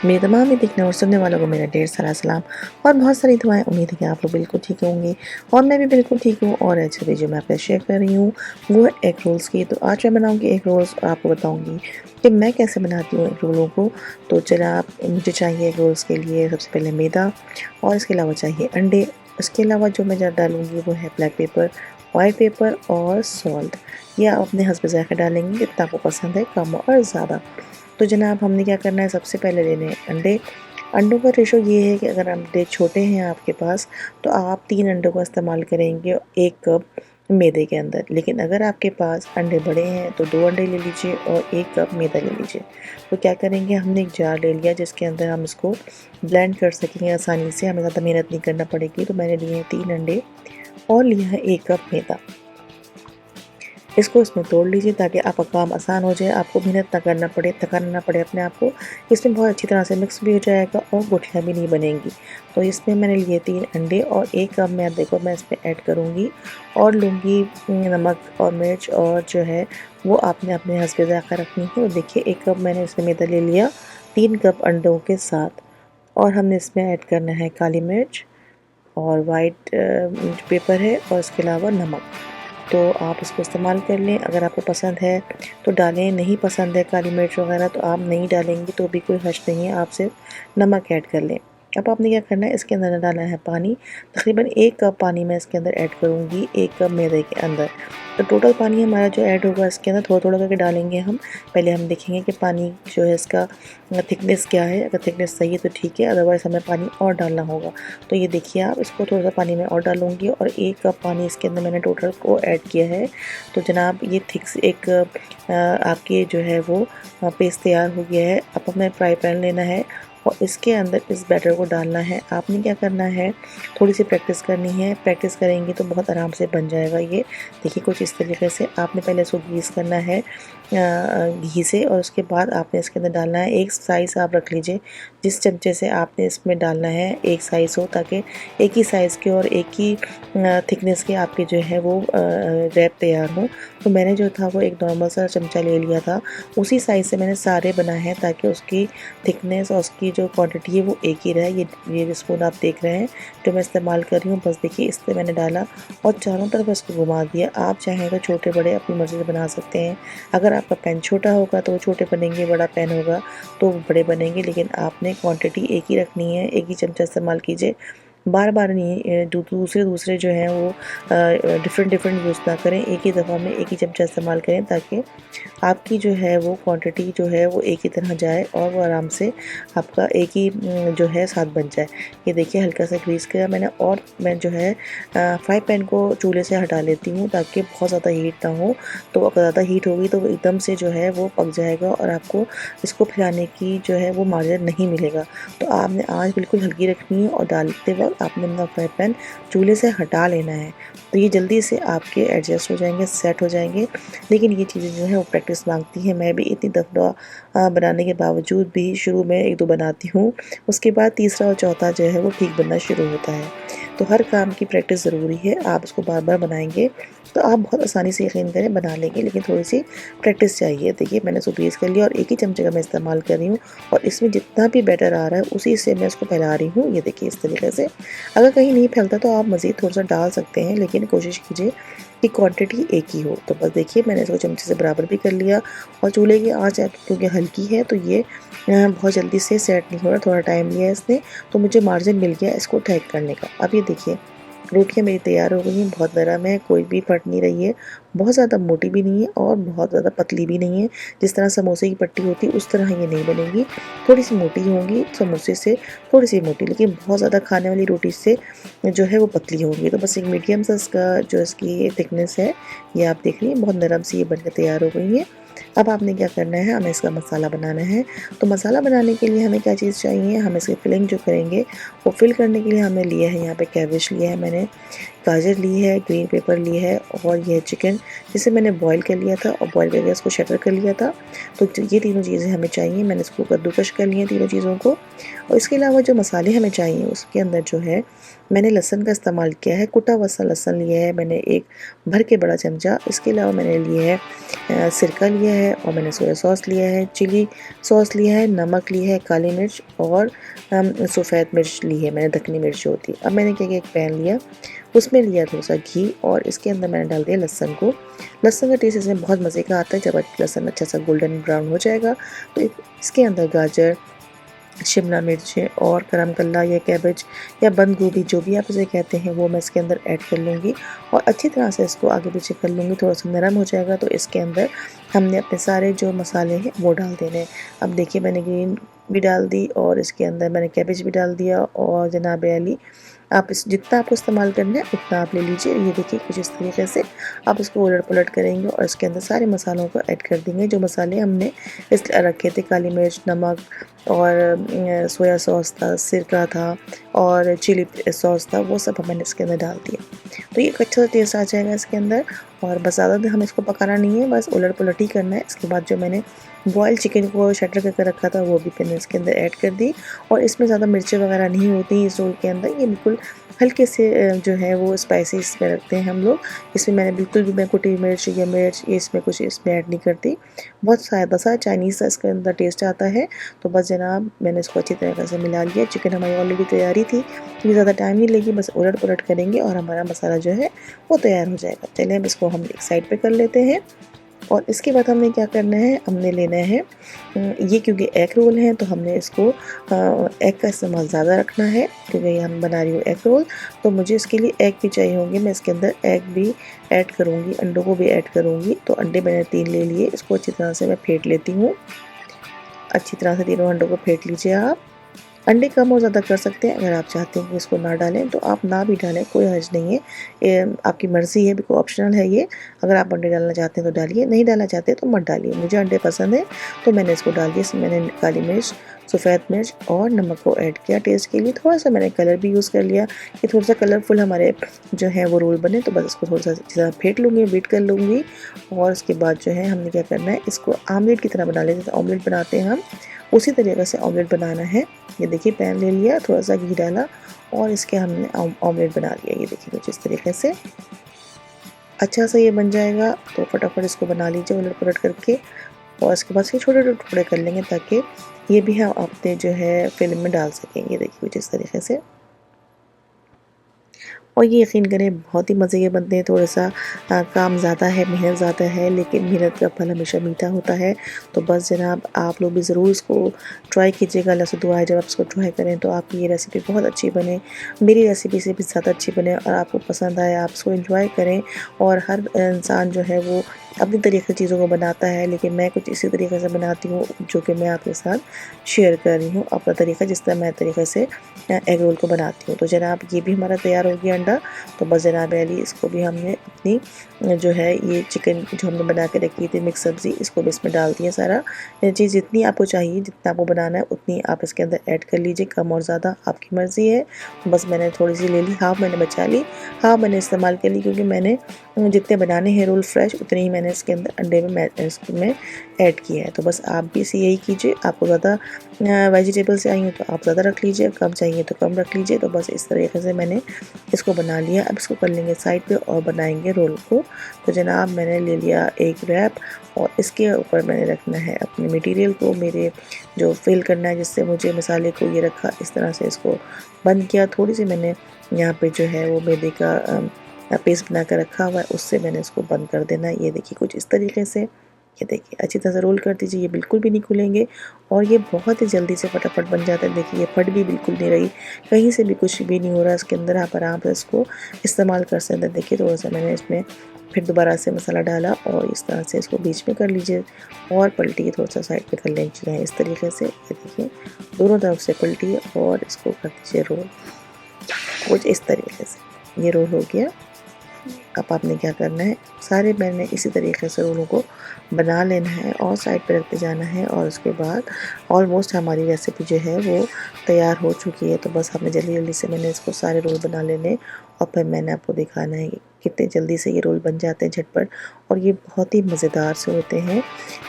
मेरे तमाम ही देखने और सुनने वालों को मेरा ढेर सारा सलाम और बहुत सारी दुआएं। उम्मीद है कि आप लोग बिल्कुल ठीक होंगे और मैं भी बिल्कुल ठीक हूँ। और आज की जो मैं आपसे शेयर कर रही हूँ वो है एग रोल्स की। तो आज मैं बनाऊँगी एग रोल्स और आपको बताऊँगी कि मैं कैसे बनाती हूँ एग रोलों को। तो चला आप मुझे चाहिए एग रोल्स के लिए सबसे पहले मैदा और इसके अलावा चाहिए अंडे। इसके अलावा जो मैं डालूँगी वो है ब्लैक पेपर, वाइट पेपर और सॉल्ट। या आप अपने हस्ब ज़ायक़ा डालेंगे जितना आपको पसंद है, कम और ज़्यादा। तो जनाब हमने क्या करना है, सबसे पहले लेने हैं अंडे। अंडों का रेशो ये है कि अगर अंडे छोटे हैं आपके पास तो आप 3 अंडों का इस्तेमाल करेंगे 1 कप मैदे के अंदर। लेकिन अगर आपके पास अंडे बड़े हैं तो 2 अंडे ले लीजिए और 1 कप मैदा ले लीजिए। तो क्या करेंगे, हमने एक जार ले लिया जिसके अंदर हम इसको ब्लेंड कर सकेंगे आसानी से, हमें ज़्यादा मेहनत नहीं करना पड़ेगी। तो मैंने लिए हैं 3 अंडे और लिया है 1 कप मैदा। इसको इसमें तोड़ लीजिए ताकि आपका काम आसान हो जाए, आपको मेहनत ना करना पड़े, थकाना ना पड़े अपने आप को। इसमें बहुत अच्छी तरह से मिक्स भी हो जाएगा और गुठलियाँ भी नहीं बनेंगी। तो इसमें मैंने लिए 3 अंडे और 1 कप मैदे को मैं इसमें ऐड करूँगी और लूँगी नमक और मिर्च, और जो है वो आपने अपने हस्ब ज़ायक़ा रखनी है। तो देखिए 1 कप मैंने इसमें मैदा ले लिया 3 कप अंडों के साथ। और हमने इसमें ऐड करना है काली मिर्च और वाइट पेपर है और इसके अलावा नमक। तो आप इसको इस्तेमाल कर लें, अगर आपको पसंद है तो डालें, नहीं पसंद है काली मिर्च वगैरह तो आप नहीं डालेंगे तो भी कोई हर्ज नहीं है, आप सिर्फ नमक ऐड कर लें। अब आपने क्या करना है, इसके अंदर डालना है पानी। तकरीबन 1 कप पानी मैं इसके अंदर ऐड करूँगी 1 कप मैदे के अंदर। तो टोटल पानी हमारा जो ऐड होगा इसके अंदर थोड़ा-थोड़ा करके डालेंगे हम। पहले हम देखेंगे कि पानी जो है इसका थिकनेस क्या है। अगर थिकनेस सही है तो ठीक है, अदरवाइज़ हमें पानी और डालना होगा। तो ये देखिए आप, इसको थोड़ा-सा पानी मैं और डालूँगी और 1 कप पानी इसके अंदर मैंने टोटल को ऐड किया है। तो जनाब ये थिक एक आपके जो है वो पेस्ट तैयार हो गया है। अब हमें फ्राई पैन लेना है और इसके अंदर इस बैटर को डालना है। आपने क्या करना है, थोड़ी सी प्रैक्टिस करनी है, प्रैक्टिस करेंगे तो बहुत आराम से बन जाएगा ये। देखिए कुछ इस तरीके से आपने पहले इसको ग्रीस करना है घी से, और उसके बाद आपने इसके अंदर डालना है एक साइज़ आप रख लीजिए जिस चमचे से आपने इसमें डालना है एक साइज़ हो, ताकि एक ही साइज़ के और एक ही थिकनेस के आपके जो है वो रैप तैयार हो। तो मैंने जो था वो एक नॉर्मल सा चमचा ले लिया था, उसी साइज़ से मैंने सारे बनाए हैं ताकि उसकी थिकनेस और उसकी जो क्वांटिटी है वो एक ही रहे। ये स्पून आप देख रहे हैं जो मैं इस्तेमाल कर रही हूँ, बस देखिए इससे मैंने डाला और चारों तरफ इसको घुमा दिया। आप चाहें तो छोटे बड़े अपनी मर्ज़ी से बना सकते हैं। अगर आपका पैन छोटा होगा तो वो छोटे बनेंगे, बड़ा पैन होगा तो वो बड़े बनेंगे, लेकिन आपने क्वांटिटी एक ही रखनी है, एक ही चमचा इस्तेमाल कीजिए, बार बार नहीं। दूसरे जो हैं वो डिफरेंट यूज़ ना करें, एक ही दफ़ा में एक ही चमचा इस्तेमाल करें ताकि आपकी जो है वो क्वांटिटी जो है वो एक ही तरह जाए और वो आराम से आपका एक ही जो है साथ बन जाए। ये देखिए हल्का सा ग्रीस किया मैंने, और मैं जो है फ्राई पैन को चूल्हे से हटा लेती हूँ ताकि बहुत ज़्यादा हीट ना हो। तो अगर ज़्यादा हीट होगी तो वो एकदम से जो है वो पक जाएगा और आपको इसको फैलाने की जो है वो मार्जिन नहीं मिलेगा। तो आपने आँच बिल्कुल हल्की रखनी है और डालते वक्त आपने अपना फ्राई पैन चूल्हे से हटा लेना है। तो ये जल्दी से आपके एडजस्ट हो जाएंगे, सेट हो जाएंगे। लेकिन ये चीज़ें जो है वो प्रैक्टिस मांगती हैं। मैं भी इतनी दफ़ा बनाने के बावजूद भी शुरू में 1-2 बनाती हूँ, उसके बाद तीसरा और चौथा जो है वो ठीक बनना शुरू होता है। तो हर काम की प्रैक्टिस ज़रूरी है, आप इसको बार बार बनाएंगे तो आप बहुत आसानी से यकीन करें बना लेंगे, लेकिन थोड़ी सी प्रैक्टिस चाहिए। देखिए मैंने इसको ग्रीस कर लिया और एक ही चमचे का मैं इस्तेमाल कर रही हूँ और इसमें जितना भी बैटर आ रहा है उसी से मैं इसको फैला रही हूँ। ये देखिए इस तरीके से। अगर कहीं नहीं फैलता तो आप मज़ीद थोड़ा सा डाल सकते हैं, लेकिन कोशिश कीजिए कि क्वांटिटी एक ही हो। तो बस देखिए मैंने इसको चमचे से बराबर भी कर लिया और चूल्हे की आँच क्योंकि हल्की है तो ये बहुत जल्दी से सेट नहीं हो रहा, थोड़ा टाइम लिया इसने। तो मुझे मार्जिन मिल गया इसको ठेक करने का। अब ये देखिए रोटियाँ मेरी तैयार हो गई हैं, बहुत नरम है, कोई भी फट नहीं रही है, बहुत ज़्यादा मोटी भी नहीं है और बहुत ज़्यादा पतली भी नहीं है। जिस तरह समोसे की पट्टी होती है उस तरह ये नहीं बनेगी, थोड़ी सी मोटी होंगी समोसे से, थोड़ी सी मोटी, लेकिन बहुत ज़्यादा खाने वाली रोटी से जो है वो पतली होंगी। तो बस एक मीडियम सा इसका जो इसकी थिकनेस है ये आप देख रही हैं, बहुत नरम सी ये बनकर तैयार हो गई है। अब आपने क्या करना है, हमें इसका मसाला बनाना है। तो मसाला बनाने के लिए हमें क्या चीज़ चाहिए, हम इसकी फिलिंग जो करेंगे वो फिल करने के लिए हमें लिया है यहाँ पे कैबेज लिया है मैंने। गाजर ली है, ग्रीन पेपर ली है और ये चिकन जिसे मैंने बॉईल कर लिया था और बॉईल करके इसको शटर कर लिया था। तो ये तीनों चीज़ें हमें चाहिए। मैंने इसको कद्दूकश कर लिया तीनों चीज़ों को। और इसके अलावा जो मसाले हमें चाहिए उसके अंदर जो है मैंने लहसुन का इस्तेमाल किया है। कुटा हुआ सा लहसुन लिया है मैंने एक भर के बड़ा चमचा। इसके अलावा मैंने लिया है सिरका लिया है और मैंने सोया सॉस लिया है, चिली सॉस लिया है, नमक लिया है, काली मिर्च और सफ़ेद मिर्च ली है मैंने, दखनी मिर्च जो होती है। अब मैंने क्या किया, एक पैन लिया, उसमें लिया थोड़ा सा घी और इसके अंदर मैंने डाल दिया लहसुन को। लहसुन का टेस्ट इसमें बहुत मज़े का आता है। जब लहसुन अच्छा सा गोल्डन ब्राउन हो जाएगा तो इसके अंदर गाजर, शिमला मिर्च और गरम कल्ला या कैबेज या बंद गोभी जो भी आप इसे कहते हैं वो मैं इसके अंदर ऐड कर लूँगी और अच्छी तरह से इसको आगे पीछे कर लूँगी। थोड़ा सा नरम हो जाएगा तो इसके अंदर हमने अपने सारे जो मसाले हैं वो डाल देने। अब देखिए मैंने ग्रीन भी डाल दी और इसके अंदर मैंने कैबेज भी डाल दिया और जनाब अली आप इस जितना आपको इस्तेमाल करना है उतना आप ले लीजिए। ये देखिए कुछ इस तरीके से आप इसको उलट पुलट करेंगे और इसके अंदर सारे मसालों को ऐड कर देंगे जो मसाले हमने इस रखे थे। काली मिर्च, नमक और सोया सॉस था, सिरका था और चिली सॉस था, वो सब मैंने इसके अंदर डाल दिया। तो ये एक अच्छा सा टेस्ट आ जाएगा इसके अंदर। और बस ज़्यादा देर हमें इसको पकाना नहीं है, बस उलट पुलट ही करना है। इसके बाद जो मैंने बॉयल चिकन को शटर करके रखा था वो भी मैंने इसके अंदर ऐड कर दी। और इसमें ज़्यादा मिर्चें वगैरह नहीं होती इस रोल के अंदर, ये बिल्कुल हल्के से जो है वो स्पाइसी इसमें रखते हैं हम लोग। इसमें मैंने बिल्कुल भी मैं कुटी मिर्च या मिर्च ये इसमें कुछ इसमें ऐड नहीं करती। बहुत सादा सा चाइनीज़ सा इसके अंदर टेस्ट आता है। तो बस जनाब मैंने इसको अच्छी तरीके से मिला लिया। चिकन हमारी ऑलरेडी तैयारी थी, ये ज़्यादा टाइम नहीं लेगी, बस उलट पुलट करेंगे और हमारा मसाला जो है वो तैयार हो जाएगा। चलिए अब इसको हम एक साइड पे कर लेते हैं। और इसके बाद हमने क्या करना है, हमने लेना है ये क्योंकि एग रोल है तो हमने इसको एग का इस्तेमाल ज़्यादा रखना है क्योंकि ये हम बना रही हूँ एग रोल। तो मुझे इसके लिए एग भी चाहिए होंगे। मैं इसके अंदर एग भी ऐड करूँगी, अंडों को भी ऐड करूँगी। तो अंडे मैंने 3 ले लिए, इसको अच्छी तरह से मैं फेंट लेती हूँ। अच्छी तरह से तीनों अंडों को फेंट लीजिए आप। अंडे कम और ज़्यादा कर सकते हैं, अगर आप चाहते हैं कि इसको ना डालें तो आप ना भी डालें, कोई हर्ज नहीं है। आपकी मर्ज़ी है, बिल्कुल ऑप्शनल है ये। अगर आप अंडे डालना चाहते हैं तो डालिए, नहीं डालना चाहते तो मत डालिए। मुझे अंडे पसंद है तो मैंने इसको डाल दिया। इसमें मैंने काली मिर्च, सफ़ेद मिर्च और नमक को ऐड किया टेस्ट के लिए। थोड़ा सा मैंने कलर भी यूज़ कर लिया कि थोड़ा सा कलरफुल हमारे जो है वो रोल बने। तो बस इसको थोड़ा सा अच्छी तरह फेंट लूँगी, बीट कर लूँगी। और उसके बाद जो है हमने क्या करना है, इसको आमलेट की तरह बना लेते हैं। जैसे ऑमलेट बनाते हैं हम उसी तरीके से ऑमलेट बनाना है। ये देखिए पैन ले लिया, थोड़ा सा घी डाला और इसके हमने ऑमलेट बना लिया। ये देखिए कुछ इस तरीके से अच्छा सा ये बन जाएगा। तो फटाफट इसको बना लीजिए उलट पुलट करके और इसके बाद से छोटे छोटे टुकड़े कर लेंगे ताकि ये भी हम अपने जो है फिल्म में डाल सकें। ये देखिए कुछ इस तरीके से। और ये यकीन करें बहुत ही मज़े के बनते हैं। थोड़ा सा काम ज़्यादा है, मेहनत ज़्यादा है, लेकिन मेहनत का फल हमेशा मीठा होता है। तो बस जनाब आप लोग भी ज़रूर इसको ट्राई कीजिएगा। अल्लाह से दुआ है जब आप इसको ट्राई करें तो आपकी ये रेसिपी बहुत अच्छी बने, मेरी रेसिपी से भी ज़्यादा अच्छी बने और आपको पसंद आए, आप इसको एंजॉय करें। और हर इंसान जो है वो अपनी तरीके से चीज़ों को बनाता है, लेकिन मैं कुछ इसी तरीके से बनाती हूँ जो कि मैं आपके साथ शेयर कर रही हूँ अपना तरीका, जिस तरह मैं तरीके से एग रोल को बनाती हूँ। तो जनाब ये भी हमारा तैयार हो गया अंडा। तो बस जनाब अली इसको भी हमने अपनी जो है ये चिकन जो हमने बना के रखी थी मिक्स सब्ज़ी, इसको भी इसमें डाल दिया। सारा चीज़ जितनी आपको चाहिए, जितना आपको बनाना है उतनी आप इसके अंदर ऐड कर लीजिए, कम और ज़्यादा आपकी मर्ज़ी है। बस मैंने थोड़ी सी ले ली, हाफ़ मैंने बचा ली, हाफ़ मैंने इस्तेमाल कर ली क्योंकि मैंने जितने बनाने हैं रोल फ्रेश उतने ही मैंने इसके अंदर अंडे में इसमें ऐड किया है। तो बस आप भी इसे यही कीजिए। आपको ज़्यादा वेजिटेबल चाहिए तो आप ज़्यादा रख लीजिए, कम चाहिए तो कम रख लीजिए। तो बस इस तरीके से मैंने इसको बना लिया। अब इसको कर लेंगे साइड पे और बनाएंगे रोल को। तो जनाब मैंने ले लिया एक रैप और इसके ऊपर मैंने रखना है अपने मटेरियल को, मेरे जो फिल करना है जिससे मुझे मसाले को ये रखा, इस तरह से इसको बंद किया। थोड़ी सी मैंने यहाँ पे जो है वो मैदे का पेस्ट बना कर रखा हुआ है, उससे मैंने इसको बंद कर देना है। ये देखिए कुछ इस तरीके से, ये देखिए अच्छी तरह से रोल कर दीजिए, ये बिल्कुल भी नहीं खुलेंगे और ये बहुत ही जल्दी से फटाफट बन जाता है। देखिए ये फट भी बिल्कुल नहीं रही, कहीं से भी कुछ भी नहीं हो रहा इसके अंदर। आप आराम से इसको इस्तेमाल कर सकते हैं। देखिए थोड़ा सा मैंने इसमें फिर दोबारा से मसाला डाला और इस तरह से इसको बीच में कर लीजिए और पलटिए, थोड़ा सा साइड पे कर लीजिए इस तरीके से। ये देखिए दोनों तरफ से पलटिए और इसको कर दीजिए रोल कुछ इस तरीके से। ये रोल हो गया। अब आपने क्या करना है, सारे मैंने इसी तरीके से रोलों को बना लेना है और साइड पे रखते जाना है। और उसके बाद ऑलमोस्ट हमारी रेसिपी जो है वो तैयार हो चुकी है। तो बस आपने जल्दी जल्दी से मैंने इसको सारे रोल बना लेने और फिर मैंने आपको दिखाना है कि कितने जल्दी से ये रोल बन जाते हैं झटपट। और ये बहुत ही मज़ेदार से होते हैं,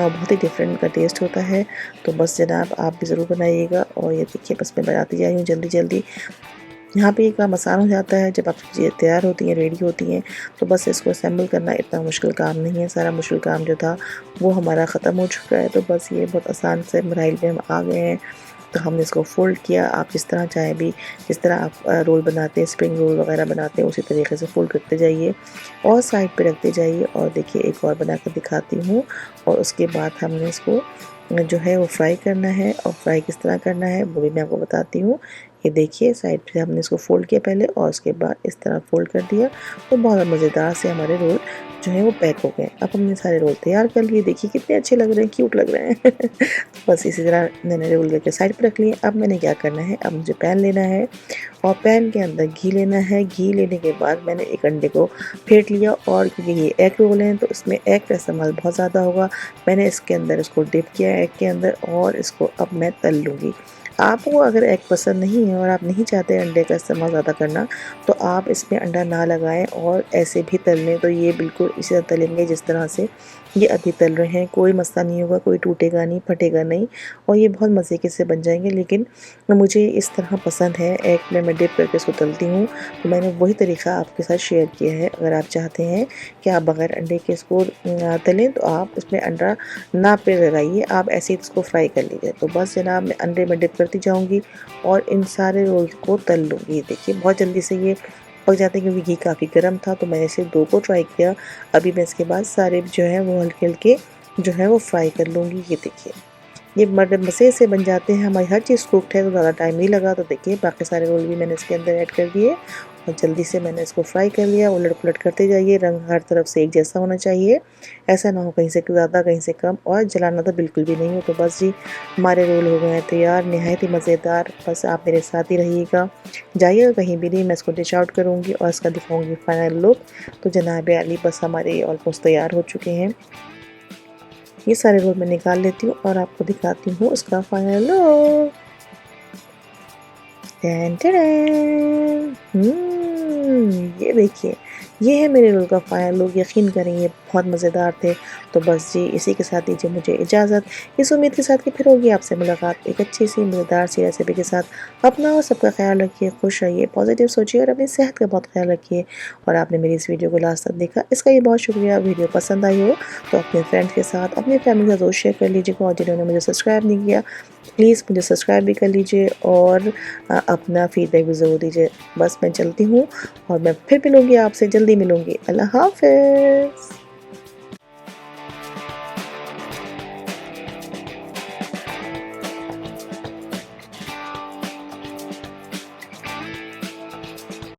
बहुत ही डिफरेंट का टेस्ट होता है। तो बस जनाब आप भी ज़रूर बनाइएगा। और ये देखिए बस मैं बनाती जा रही हूँ जल्दी जल्दी। यहाँ पे एक काम आसान हो जाता है, जब आप चीज़ें तैयार होती हैं, रेडी होती हैं, तो बस इसको असेंबल करना इतना मुश्किल काम नहीं है। सारा मुश्किल काम जो था वो हमारा ख़त्म हो चुका है। तो बस ये बहुत आसान से मराइल में हम आ गए हैं। तो हमने इसको फ़ोल्ड किया। आप जिस तरह चाहें भी, जिस तरह आप रोल बनाते हैं, स्प्रिंग रोल वगैरह बनाते हैं, उसी तरीके से फ़ोल्ड करते जाइए और साइड पे रखते जाइए। और देखिए एक और बना कर दिखाती हूँ। और उसके बाद हमने इसको जो है वो फ्राई करना है। और फ्राई किस तरह करना है वो भी मैं आपको बताती हूँ। ये देखिए साइड पे हमने इसको फ़ोल्ड किया पहले और उसके बाद इस तरह फ़ोल्ड कर दिया। तो बहुत मज़ेदार से हमारे रोल जो है वो पैक हो गए। अब हमने सारे रोल तैयार कर लिए। देखिए कितने अच्छे लग रहे हैं, क्यूट लग रहे हैं। तो बस इसी तरह मैंने रोल करके साइड पे रख लिए। अब मैंने क्या करना है, अब मुझे पैन लेना है और पैन के अंदर घी लेना है। घी लेने के बाद मैंने एक अंडे को फेंट लिया। और क्योंकि ये एग रोल हैं तो इसमें एग का इस्तेमाल बहुत ज़्यादा होगा, मैंने इसके अंदर इसको डिप किया एग के अंदर और इसको अब मैं तल लूँगी। आपको अगर एग पसंद नहीं है और आप नहीं चाहते अंडे का इस्तेमाल ज़्यादा करना, तो आप इसमें अंडा ना लगाएं और ऐसे भी तल लें। तो ये बिल्कुल इसी तरह तलेंगे जिस तरह से ये अभी तल रहे हैं। कोई मसला नहीं होगा, कोई टूटेगा नहीं, फटेगा नहीं और ये बहुत मज़े के से बन जाएंगे। लेकिन मुझे इस तरह पसंद है, एग में मैं डिप करके इसको तलती हूँ। तो मैंने वही तरीका आपके साथ शेयर किया है। अगर आप चाहते हैं कि आप बगैर अंडे के इसको तलें तो आप इसमें अंडा ना पे लगाइए, आप ऐसे ही इसको फ्राई कर लीजिए। तो बस जनाब मैं अंडे में डिप करती जाऊंगी और इन सारे रोल्स को तल लूँगी। देखिए बहुत जल्दी से ये पक जाते हैं क्योंकि घी काफ़ी गर्म था। तो मैंने सिर्फ 2 को ट्राई किया। अभी मैं इसके बाद सारे जो है वो हल्के हल्के जो है वो फ्राई कर लूँगी। ये देखिए ये मज़े से बन जाते हैं। हमारी हर चीज़ कुक्ड है तो ज़्यादा टाइम नहीं लगा। तो देखिए बाकी सारे रोल भी मैंने इसके अंदर ऐड कर दिए और जल्दी से मैंने इसको फ्राई कर लिया। उलट पुलट करते जाइए, रंग हर तरफ से एक जैसा होना चाहिए, ऐसा ना हो कहीं से ज़्यादा कहीं से कम, और जलाना तो बिल्कुल भी नहीं हो। तो बस जी हमारे रोल हो गए हैं तैयार, नहायत ही मज़ेदार। बस आप मेरे साथ ही रहिएगा, जाइएगा कहीं भी नहीं। मैं इसको डिश आउट करूँगी और इसका दिखाऊँगी फाइनल लुक। तो जनाब अली बस हमारे ऑलमोस्ट तैयार हो चुके हैं। ये सारे रोल मैं निकाल लेती हूँ और आपको दिखाती हूँ इसका फाइनल लुक। Tan tan. ये देखिए ये है मेरे रोल का फाइनल लुक। यकीन करें ये बहुत मज़ेदार थे। तो बस जी इसी के साथ दीजिए मुझे इजाज़त, इस उम्मीद के साथ कि फिर होगी आपसे मुलाकात एक अच्छी सी मज़ेदार सी रेसिपी के साथ। अपना और सबका ख्याल रखिए, खुश रहिए, पॉजिटिव सोचिए और अपनी सेहत का बहुत ख्याल रखिए। और आपने मेरी इस वीडियो को लास्ट तक देखा, इसका ये बहुत शुक्रिया। वीडियो पसंद आई हो तो अपने फ्रेंड्स के साथ, अपनी फैमिली के साथ ज़रूर शेयर कर लीजिएगा। और जिन्होंने मुझे सब्सक्राइब नहीं किया प्लीज़ मुझे सब्सक्राइब भी कर लीजिए और अपना फीडबैक भी ज़रूर दीजिए। बस मैं चलती हूँ और मैं फिर मिलूँगी आपसे, जल्दी मिलूँगी। अल्लाह हाफ़िज़।